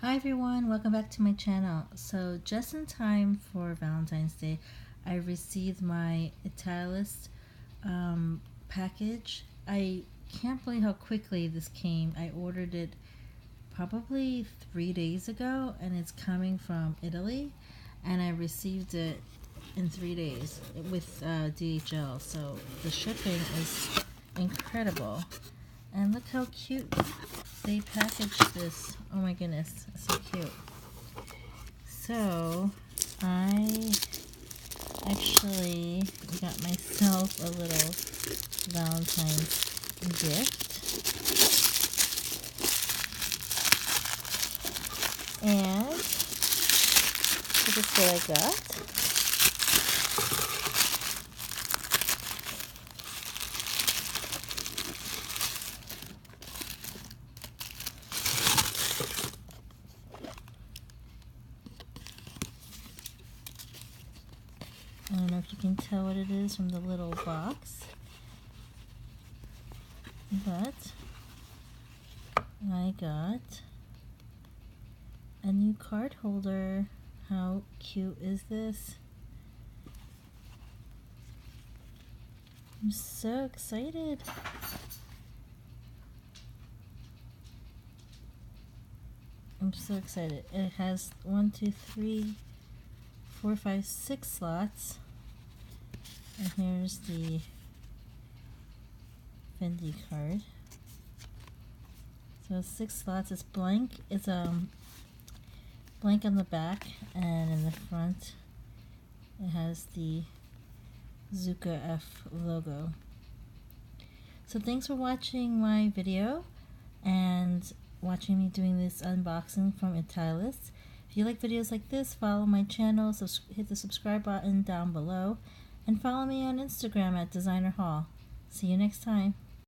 Hi everyone, welcome back to my channel. So just in time for Valentine's Day, I received my Italist package. I can't believe how quickly this came. I ordered it probably 3 days ago and it's coming from Italy, and I received it in 3 days with DHL. So the shipping is incredible. And look how cute they packaged this. Oh my goodness, it's so cute. So I actually got myself a little Valentine's gift. And this is what I got. I don't know if you can tell what it is from the little box, but I got a new card holder. How cute is this? I'm so excited. I'm so excited. It has 1, 2, 3, 4, 5, 6 slots. And here's the Fendi card. So 6 slots. It's blank. It's blank on the back, and in the front it has the Zucca F logo. So thanks for watching my video and watching me doing this unboxing from Italist. If you like videos like this, follow my channel, hit the subscribe button down below, and follow me on Instagram at Designer Hall. See you next time.